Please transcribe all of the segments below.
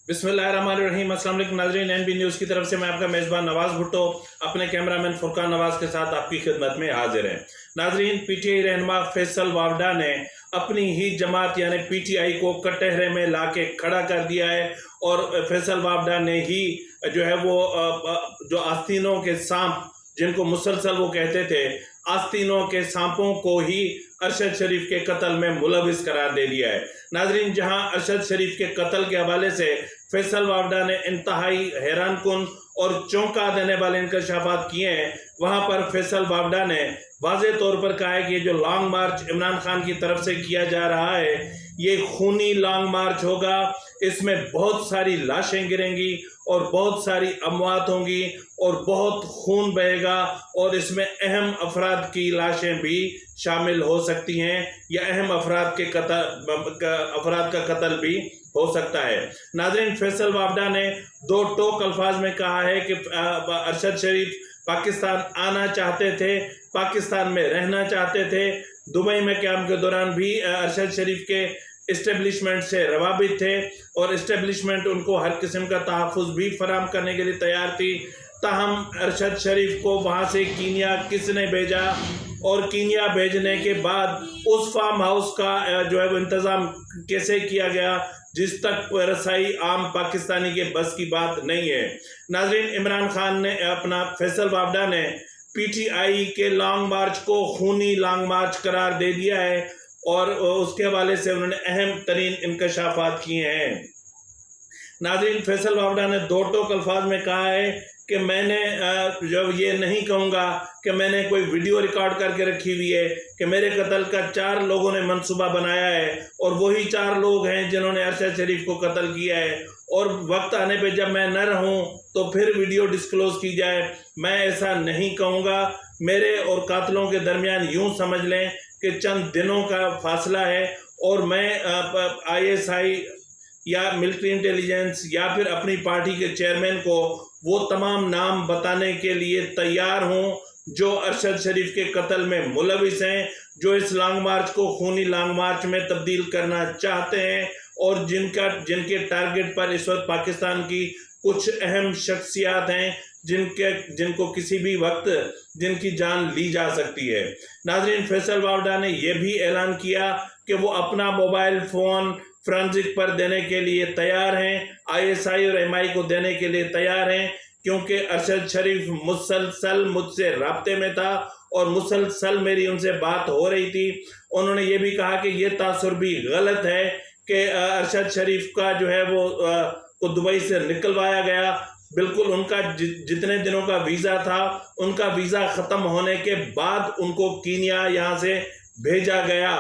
बिस्मिल्लाहिर्रहमानिर्रहीम। अस्सलाम वालेकुम नाज़रीन, एनबी न्यूज़ की तरफ से मैं आपका मेज़बान नवाज़ भुट्टो अपने कैमरामैन फुरकान नवाज़ के साथ आपकी खिदमत में हाजिर है। नाज़रीन, पीटीआई रहनुमा फैसल वावडा ने अपनी ही जमात यानी पीटीआई को कटहरे में लाके खड़ा कर दिया है और फैसल वावडा ने ही जो है वो जो आस्तीनों के सांप जिनको मुसलसल वो कहते थे, आस्तीनों के सांपों को ही अरशद शरीफ के कत्ल में मुलविस करार दे दिया है। नाजरीन, जहां अरशद शरीफ के कत्ल के हवाले से फैसल वावडा ने इंतहाई हैरानकुन और चौंका देने वाले इंकशाफात किए हैं, वहां पर फैसल वावडा ने वाज़ेह तौर पर कहा है कि ये जो लॉन्ग मार्च इमरान खान की तरफ से किया जा रहा है, ये खूनी लॉन्ग मार्च होगा। इसमें बहुत सारी लाशें गिरेंगी और बहुत सारी अमवात होंगी और बहुत खून बहेगा और इसमें अहम अफराद की लाशें भी शामिल हो सकती हैं या अहम अफराद का कत्ल भी हो सकता है। नाज़रीन, फैसल वावडा ने दो टोक अल्फाज में कहा है कि अरशद शरीफ पाकिस्तान आना चाहते थे, पाकिस्तान में रहना चाहते थे। दुबई में क़याम के दौरान भी अरशद शरीफ के इस्टेब्लिशमेंट से रवाबित थे और इस्टेब्लिशमेंट उनको हर किस्म का तहफ़्फ़ुज़ भी फराहम करने के लिए तैयार थी। ताहम अरशद शरीफ को वहाँ से कीनिया किसने भेजा और कीनिया भेजने के बाद उस फार्म हाउस का जो है वो इंतज़ाम कैसे किया गया जिस तक रसाई आम पाकिस्तानी के बस की बात नहीं है। नाज़रीन, इमरान खान ने फैसल वावडा ने पीटीआई के लॉन्ग मार्च को खूनी लॉन्ग मार्च करार दे दिया है और उसके हवाले से उन्होंने अहम तरीन इंकशाफात किए हैं। नाज़रीन, फैसल वावडा ने दो टोक अल्फाज में कहा है कि मैंने जब ये नहीं कहूँगा कि मैंने कोई वीडियो रिकॉर्ड करके रखी हुई है कि मेरे कत्ल का 4 लोगों ने मंसूबा बनाया है और वही 4 लोग हैं जिन्होंने अरशद शरीफ को कत्ल किया है और वक्त आने पे जब मैं न रहूं तो फिर वीडियो डिस्क्लोज की जाए। मैं ऐसा नहीं कहूँगा। मेरे और कातलों के दरमियान यूँ समझ लें कि चंद दिनों का फासला है और मैं ISI या मिलिट्री इंटेलिजेंस या फिर अपनी पार्टी के चेयरमैन को वो तमाम नाम बताने के लिए तैयार हूँ जो अरशद शरीफ के कत्ल में मुलविस हैं, जो इस लॉन्ग मार्च को खूनी लॉन्ग मार्च में तब्दील करना चाहते हैं और जिनके टारगेट पर इस वक्त पाकिस्तान की कुछ अहम शख्सियात हैं जिनको किसी भी वक्त जिनकी जान ली जा सकती है। नाज़रीन, फैसल वावडा ने यह भी ऐलान किया कि वो अपना मोबाइल फ़ोन फ्रांसिक पर देने के लिए तैयार हैं, ISI और MI को देने के लिए तैयार हैं, क्योंकि अरशद शरीफ मुसलसल मुझसे राब्ते में था और मुसलसल मेरी उनसे बात हो रही थी। उन्होंने ये भी कहा कि ये तासुर भी गलत है कि अरशद शरीफ का जो है वो को दुबई से निकलवाया गया। बिल्कुल उनका जितने दिनों का वीज़ा था उनका वीज़ा ख़त्म होने के बाद उनको कीनिया यहाँ से भेजा गया।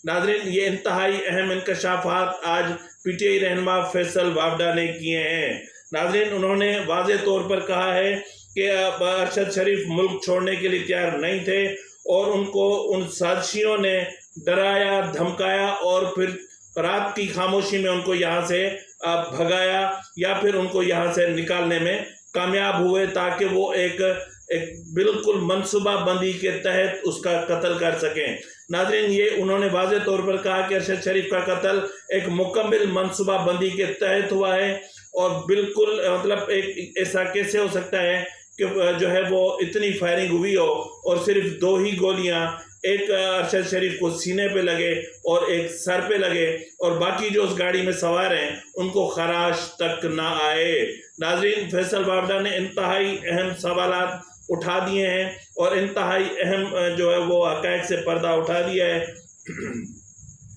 नाज़रीन, ये इंतहाई अहम इंकशाफात आज पीटीआई रहनुमा फैसल वावडा ने किए हैं। नाज़रीन, उन्होंने वाज़ेह तौर पर कहा है कि अरशद शरीफ मुल्क छोड़ने के लिए तैयार नहीं थे और उनको उन साजिशियों ने डराया धमकाया और फिर रात की खामोशी में उनको यहाँ से भगाया या फिर उनको यहाँ से निकालने में कामयाब हुए ताकि वो एक बिल्कुल मनसूबाबंदी के तहत उसका कत्ल कर सकें। नाज़रीन, ये उन्होंने वाज़ेह तौर पर कहा कि अरशद शरीफ का कत्ल एक मुकम्मल मनसूबाबंदी के तहत हुआ है और बिल्कुल मतलब एक ऐसा कैसे हो सकता है कि जो है वो इतनी फायरिंग हुई हो और सिर्फ 2 ही गोलियां, एक अरशद शरीफ को सीने पे लगे और एक सर पे लगे और बाकी जो उस गाड़ी में सवार हैं उनको खराश तक ना आए। नाज़रीन, फैसल वावडा ने इंतहाई अहम सवालात उठा दिए हैं और इंतहाई अहम जो है वो हक़ाइक़ से पर्दा उठा दिया है।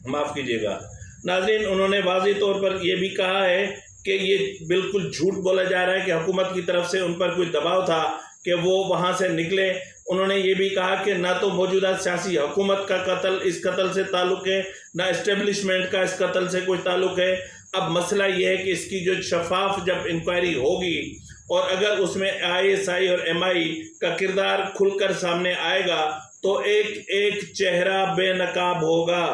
माफ़ कीजिएगा। नाज़रीन, उन्होंने वाज़ेह तौर पर यह भी कहा है कि ये बिल्कुल झूठ बोला जा रहा है कि हुकूमत की तरफ से उन पर कोई दबाव था कि वो वहाँ से निकले। उन्होंने ये भी कहा कि ना तो मौजूदा सियासी हुकूमत का इस कत्ल से ताल्लुक़ है, ना इस्टेब्लिशमेंट का इस कत्ल से कोई ताल्लुक़ है। अब मसला ये है कि इसकी जो शफाफ जब इंक्वायरी होगी और अगर उसमें ISI और MI का किरदार खुलकर सामने आएगा तो एक एक चेहरा बेनकाब होगा।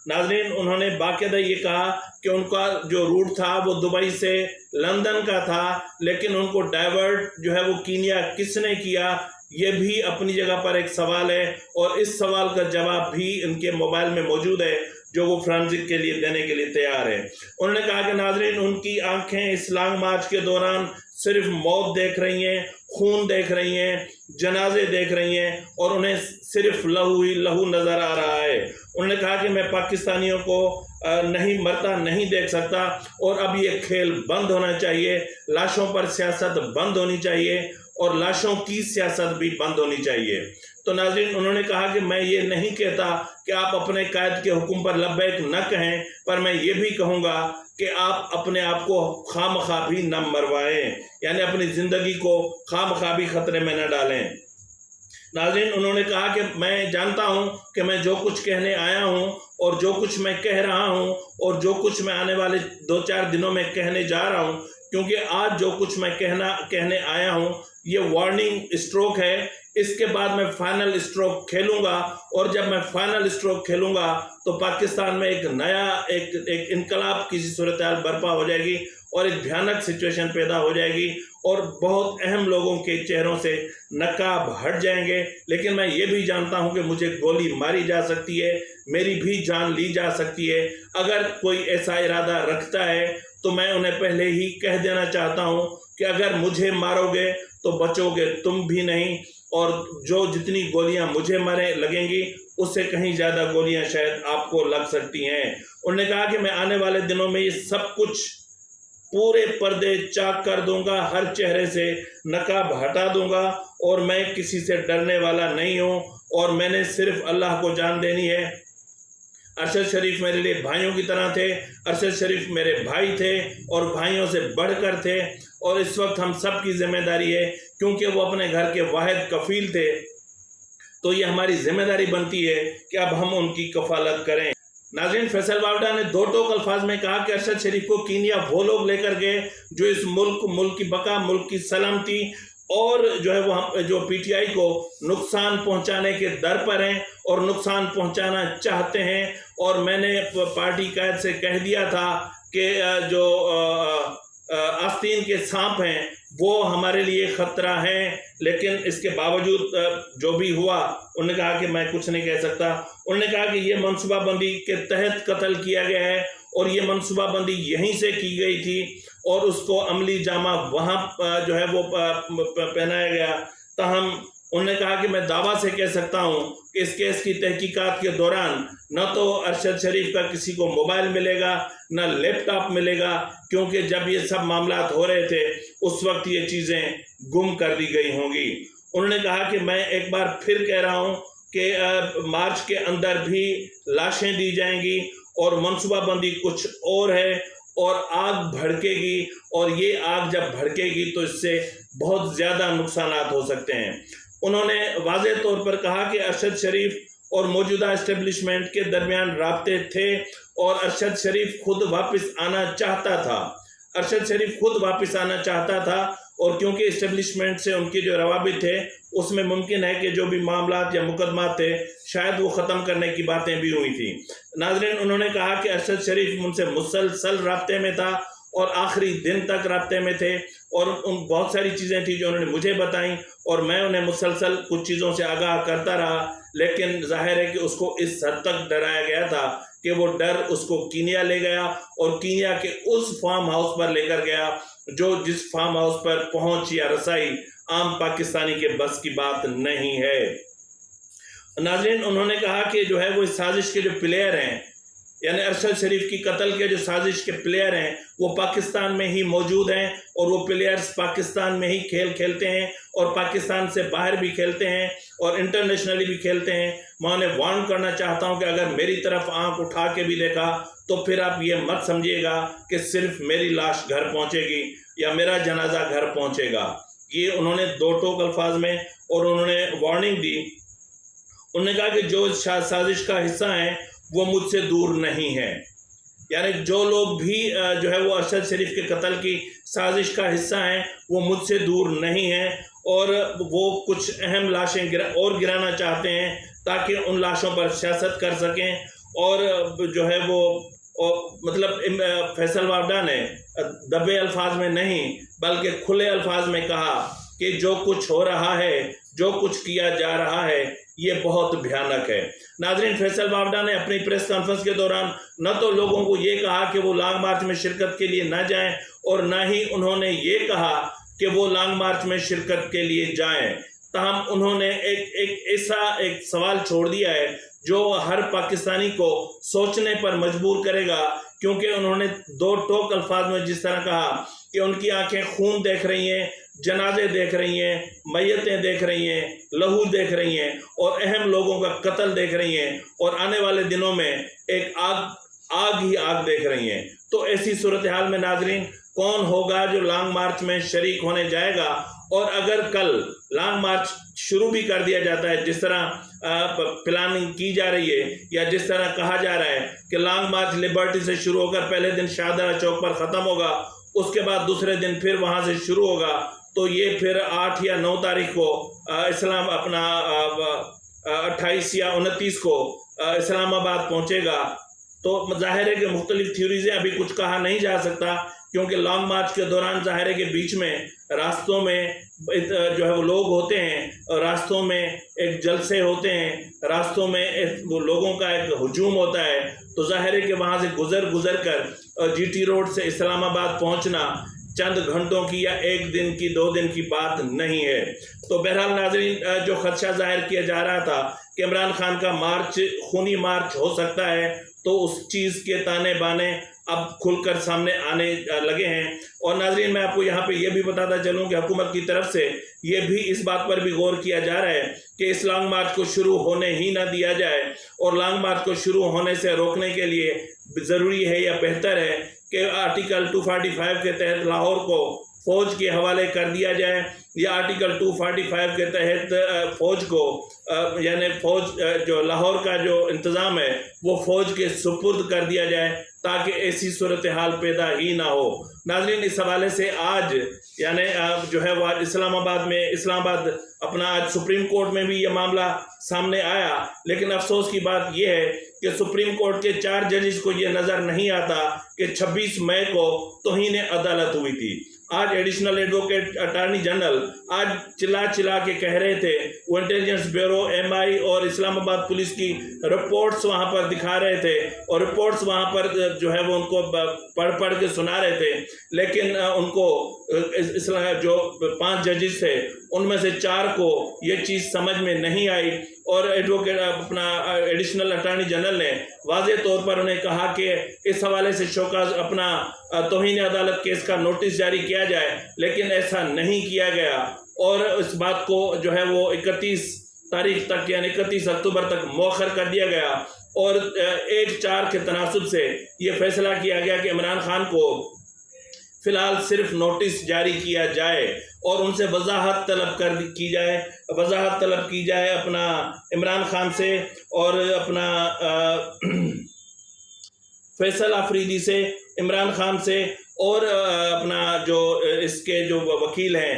नाज़रीन, उन्होंने बाकायदा ये कहा कि उनका जो रूट था वो दुबई से लंदन का था, लेकिन उनको डाइवर्ट जो है वो कीनिया किसने किया, ये भी अपनी जगह पर एक सवाल है और इस सवाल का जवाब भी इनके मोबाइल में मौजूद है। जो वो फ्रांसिक के लिए देने के लिए तैयार है। उन्होंने कहा कि नाजरीन, उनकी आंखें इस लॉन्ग मार्च के दौरान सिर्फ मौत देख रही हैं, खून देख रही हैं, जनाजे देख रही हैं और उन्हें सिर्फ लहू ही लहू नज़र आ रहा है। उन्होंने कहा कि मैं पाकिस्तानियों को नहीं मरता नहीं देख सकता और अब ये खेल बंद होना चाहिए, लाशों पर सियासत बंद होनी चाहिए और लाशों की सियासत भी बंद होनी चाहिए। तो नाज़रीन, उन्होंने कहा कि मैं ये नहीं कहता कि आप अपने कायद के हुक्म पर लब्बैक न कहें, पर मैं ये भी कहूँगा कि आप अपने आप को खामखा भी न मरवाएं, यानी अपनी ज़िंदगी को खामखा भी खतरे में न डालें। नाज़रीन, उन्होंने कहा कि मैं जानता हूं कि मैं जो कुछ कहने आया हूं और जो कुछ मैं कह रहा हूं और जो कुछ मैं आने वाले 2-4 दिनों में कहने जा रहा हूं, क्योंकि आज जो कुछ मैं कहने आया हूं ये वार्निंग स्ट्रोक है। इसके बाद मैं फाइनल स्ट्रोक खेलूंगा और जब मैं फाइनल स्ट्रोक खेलूंगा तो पाकिस्तान में एक नया एक इनकलाब की सूरत-ए-हाल बर्पा हो जाएगी और एक भयानक सिचुएशन पैदा हो जाएगी और बहुत अहम लोगों के चेहरों से नकाब हट जाएंगे। लेकिन मैं ये भी जानता हूं कि मुझे गोली मारी जा सकती है, मेरी भी जान ली जा सकती है। अगर कोई ऐसा इरादा रखता है तो मैं उन्हें पहले ही कह देना चाहता हूं कि अगर मुझे मारोगे तो बचोगे तुम भी नहीं, और जो जितनी गोलियां मुझे मारे लगेंगी उससे कहीं ज़्यादा गोलियां शायद आपको लग सकती हैं। उन्होंने कहा कि मैं आने वाले दिनों में ये सब कुछ पूरे पर्दे चाक कर दूंगा, हर चेहरे से नकाब हटा दूंगा और मैं किसी से डरने वाला नहीं हूं और मैंने सिर्फ अल्लाह को जान देनी है। अरशद शरीफ मेरे लिए भाइयों की तरह थे, अरशद शरीफ मेरे भाई थे और भाइयों से बढ़कर थे और इस वक्त हम सब की जिम्मेदारी है, क्योंकि वो अपने घर के वाहिद कफील थे, तो ये हमारी जिम्मेदारी बनती है कि अब हम उनकी कफालत करें। नाज़रीन, फैसल वावडा ने दो टोक अल्फाज में कहा कि अरशद शरीफ को कीनिया वो लोग लेकर गए जो इस मुल्क की बका, मुल्क की सलामती और जो है वो जो पीटीआई को नुकसान पहुंचाने के दर पर हैं और नुकसान पहुंचाना चाहते हैं। और मैंने पार्टी कायद से कह दिया था कि जो आस्तीन के सांप हैं वो हमारे लिए ख़तरा है, लेकिन इसके बावजूद जो भी हुआ उन्होंने कहा कि मैं कुछ नहीं कह सकता। उन्होंने कहा कि ये मनसूबाबंदी के तहत कत्ल किया गया है और ये मनसूबाबंदी यहीं से की गई थी और उसको अमली जामा वहाँ जो है वो पहनाया गया। ताहम उन्होंने कहा कि मैं दावा से कह सकता हूँ कि इस केस की तहकीकात के दौरान न तो अरशद शरीफ का किसी को मोबाइल मिलेगा न लैपटॉप मिलेगा, क्योंकि जब ये सब मामलात हो रहे थे उस वक्त ये चीज़ें गुम कर दी गई होंगी। उन्होंने कहा कि मैं एक बार फिर कह रहा हूँ कि मार्च के अंदर भी लाशें दी जाएंगी और मनसूबाबंदी कुछ और है और आग भड़केगी और ये आग जब भड़केगी तो इससे बहुत ज़्यादा नुकसानात हो सकते हैं। उन्होंने वाज़ेह तौर पर कहा कि अरशद शरीफ और मौजूदा इस्टेब्लिशमेंट के दरमियान राब्ते थे और अरशद शरीफ खुद वापस आना चाहता था। अरशद शरीफ खुद वापस आना चाहता था और क्योंकि इस्टेब्लिशमेंट से उनके जो रवाबित थे उसमें मुमकिन है कि जो भी मामलात या मुकदमात थे शायद वो ख़त्म करने की बातें भी हुई थी। नाज़रीन, उन्होंने कहा कि अरशद शरीफ उनसे मुसलसल राब्ते में था और आखिरी दिन तक राब्ते में थे और उन बहुत सारी चीज़ें थी जो उन्होंने मुझे बताई और मैं उन्हें मुसलसल कुछ चीज़ों से आगाह करता रहा, लेकिन जाहिर है कि उसको इस हद तक डराया गया था कि वो डर उसको कीनिया ले गया और कीनिया के उस फार्म हाउस पर लेकर गया जिस फार्म हाउस पर पहुंच या रसाई आम पाकिस्तानी के बस की बात नहीं है। नाज़रीन, उन्होंने कहा कि जो है वो इस साजिश के जो प्लेयर हैं, यानी अरशद शरीफ की कत्ल के जो साजिश के प्लेयर हैं वो पाकिस्तान में ही मौजूद हैं और वो प्लेयर्स पाकिस्तान में ही खेल खेलते हैं और पाकिस्तान से बाहर भी खेलते हैं और इंटरनेशनली भी खेलते हैं। मैं उन्हें वार्न करना चाहता हूं कि अगर मेरी तरफ आंख उठा के भी देखा तो फिर आप ये मत समझिएगा कि सिर्फ मेरी लाश घर पहुंचेगी या मेरा जनाजा घर पहुंचेगा। ये उन्होंने दो टोक अल्फाज में और उन्होंने वार्निंग दी। उन्होंने कहा कि जो साजिश का हिस्सा हैं वो मुझसे दूर नहीं है, यानी जो लोग भी जो है वो अरशद शरीफ के कत्ल की साजिश का हिस्सा हैं वो मुझसे दूर नहीं हैं और वो कुछ अहम लाशें और गिराना चाहते हैं ताकि उन लाशों पर सियासत कर सकें। और जो है वो मतलब फैसल वावडा ने दबे अल्फाज में नहीं बल्कि खुले अल्फाज में कहा कि जो कुछ हो रहा है, जो कुछ किया जा रहा है, ये बहुत भयानक है। नाजरीन, फैसल वावडा ने अपनी प्रेस कॉन्फ्रेंस के दौरान न तो लोगों को ये कहा कि वो लॉन्ग मार्च में शिरकत के लिए न जाएं, और न ही उन्होंने ये कहा कि वो लॉन्ग मार्च में शिरकत के लिए जाएं। ताहम उन्होंने एक सवाल छोड़ दिया है जो हर पाकिस्तानी को सोचने पर मजबूर करेगा, क्योंकि उन्होंने दो टोक अल्फाज में जिस तरह कहा कि उनकी आंखें खून देख रही हैं, जनाजे देख रही हैं, मैयतें देख रही हैं, लहू देख रही हैं और अहम लोगों का कत्ल देख रही हैं, और आने वाले दिनों में एक आग ही आग देख रही हैं। तो ऐसी सूरत हाल में नाजरीन, कौन होगा जो लॉन्ग मार्च में शरीक होने जाएगा? और अगर कल लॉन्ग मार्च शुरू भी कर दिया जाता है, जिस तरह प्लानिंग की जा रही है, या जिस तरह कहा जा रहा है कि लॉन्ग मार्च लिबर्टी से शुरू होकर पहले दिन शाहदरा चौक पर ख़त्म होगा, उसके बाद दूसरे दिन फिर वहाँ से शुरू होगा, तो ये फिर 8 या 9 तारीख को इस्लाम अपना 28 या 29 को इस्लामाबाद पहुँचेगा। तो जाहिर है कि मुख्तलिफ थ्योरीज़ हैं, अभी कुछ कहा नहीं जा सकता, क्योंकि लॉन्ग मार्च के दौरान जाहिर है कि बीच में रास्तों में जो है वो लोग होते हैं, और रास्तों में एक जलसे होते हैं, रास्तों में वो लोगों का एक हुजूम होता है। तो जाहिर है कि वहाँ से गुजर कर GT रोड से इस्लामाबाद पहुँचना चंद घंटों की या 1 दिन की 2 दिन की बात नहीं है। तो बहरहाल नाजरीन, जो खदशा जाहिर किया जा रहा था कि इमरान खान का मार्च खूनी मार्च हो सकता है, तो उस चीज़ के ताने बाने अब खुलकर सामने आने लगे हैं। और नाजरीन, मैं आपको यहाँ पे ये भी बताता चलूँ कि हुकूमत की तरफ से ये भी इस बात पर भी गौर किया जा रहा है कि इस लॉन्ग मार्च को शुरू होने ही ना दिया जाए, और लॉन्ग मार्च को शुरू होने से रोकने के लिए ज़रूरी है या बेहतर है कि आर्टिकल 245 के तहत लाहौर को फ़ौज के हवाले कर दिया जाए, या आर्टिकल 245 के तहत फ़ौज को यानी फ़ौज जो लाहौर का जो इंतज़ाम है वो फ़ौज के सुपुर्द कर दिया जाए, ताकि ऐसी सूरत हाल पैदा ही ना हो। नाज़रीन, इस हवाले से आज यानी जो है वो आज इस्लामाबाद अपना आज सुप्रीम कोर्ट में भी ये मामला सामने आया, लेकिन अफसोस की बात यह है कि सुप्रीम कोर्ट के 4 जजेस को ये नज़र नहीं आता कि 26 मई को तौहीन अदालत हुई थी। आज एडिशनल एडवोकेट अटॉर्नी जनरल आज चिल्ला के कह रहे थे, वो इंटेलिजेंस ब्यूरो MI और इस्लामाबाद पुलिस की रिपोर्ट्स वहाँ पर दिखा रहे थे, और रिपोर्ट्स वहाँ पर जो है वो उनको पढ़ के सुना रहे थे, लेकिन उनको जो 5 जजेस थे उनमें से 4 को ये चीज़ समझ में नहीं आई, और एडवोकेट अपना एडिशनल अटॉर्नी जनरल ने वाज़े तौर पर उन्हें कहा कि इस हवाले से शोकाज अपना तौहीन अदालत केस का नोटिस जारी किया जाए, लेकिन ऐसा नहीं किया गया, और इस बात को जो है वो 31 तारीख तक यानी 31 अक्टूबर तक मौखर कर दिया गया, और 1-4 के तनासुब से ये फैसला किया गया कि इमरान खान को फ़िलहाल सिर्फ नोटिस जारी किया जाए और उनसे वजाहत तलब की जाए अपना इमरान खान से और अपना फैसल आफरीदी से, इमरान खान से, और अपना जो इसके जो वकील हैं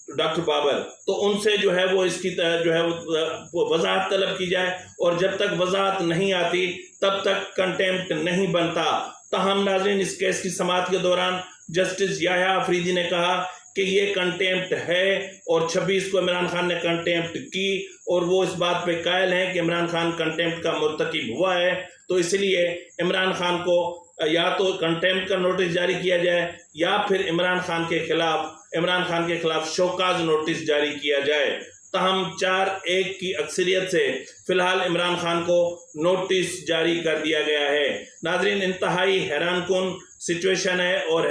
डॉक्टर बाबर, तो उनसे जो है वो इसकी जो है वो वजाहत तलब की जाए, और जब तक वजाहत नहीं आती तब तक कंटेम्प्ट नहीं बनता। ताहम नाज़रीन, इस केस की समाअत के दौरान जस्टिस याह्या अफरीदी ने कहा कि ये कंटेम्प्ट है, और 26 को इमरान खान ने कंटेम्प्ट की, और वो इस बात पे कायल हैं कि इमरान खान कंटेम्प्ट का मुर्तकिब हुआ है, तो इसलिए इमरान खान को या तो कंटेम्प्ट का नोटिस जारी किया जाए, या फिर इमरान खान के खिलाफ शोकाज नोटिस जारी किया जाए। ताहम 4-1 की अक्सरियत से फिलहाल इमरान खान को नोटिस जारी कर दिया गया है। नाजरीन, इंतहाई हैरानकुन सिचुएशन है, और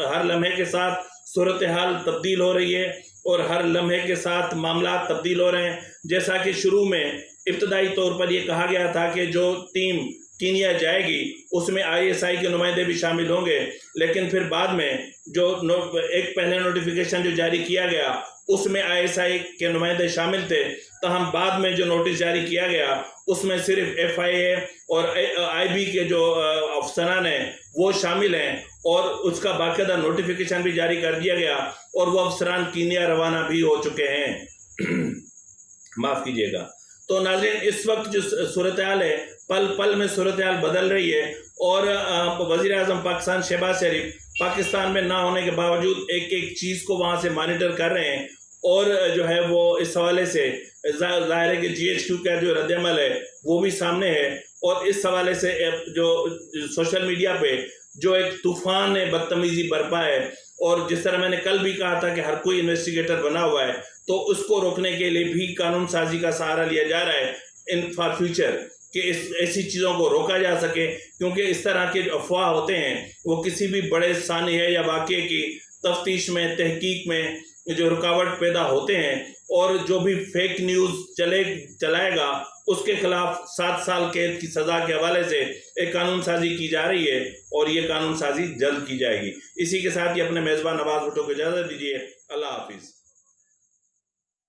हर लम्हे के साथ सूरत हाल तब्दील हो रही है, और हर लम्हे के साथ मामला तब्दील हो रहे हैं। जैसा कि शुरू में इब्तदाई तौर पर यह कहा गया था कि जो टीम कीनिया जाएगी उसमें ISI के नुमाइंदे भी शामिल होंगे, लेकिन फिर बाद में जो एक पहले नोटिफिकेशन जो जारी किया गया उसमें ISI के नुमाइंदे शामिल थे, तो हम बाद में जो नोटिस जारी किया गया उसमें सिर्फ FIA और IB के जो अफसरान हैं वो शामिल हैं, और उसका बाकायदा नोटिफिकेशन भी जारी कर दिया गया, और वो अफसरान कीनिया रवाना भी हो चुके हैं। माफ़ कीजिएगा। तो नाज़रीन, इस वक्त जो सूरत हाल है, पल पल में सूरत हाल बदल रही है, और वज़ीर आज़म पाकिस्तान शहबाज शरीफ पाकिस्तान में ना होने के बावजूद एक एक चीज़ को वहाँ से मॉनिटर कर रहे हैं। और जो है वो इस हवाले से ज़ाहिर है कि GHQ का जो रद्दअमल है वो भी सामने है। और इस हवाले से जो सोशल मीडिया पे जो एक तूफान है बदतमीजी बरपा है, और जिस तरह मैंने कल भी कहा था कि हर कोई इन्वेस्टिगेटर बना हुआ है, तो उसको रोकने के लिए भी कानून साजी का सहारा लिया जा रहा है इन फॉर फ्यूचर, कि ऐसी चीज़ों को रोका जा सके। क्योंकि इस तरह के अफवाह होते हैं वो किसी भी बड़े सानिया या वाक़े की तफ्तीश में, तहकीक में जो रुकावट पैदा होते हैं। और जो भी फेक न्यूज़ चलाएगा उसके खिलाफ 7 साल कैद की सज़ा के हवाले से एक कानून साजी की जा रही है, और ये कानून साजी जल्द की जाएगी। इसी के साथ ही अपने मेज़बान नवाज़ भुट्टो को इजाज़त दीजिए। अल्लाह हाफिज़।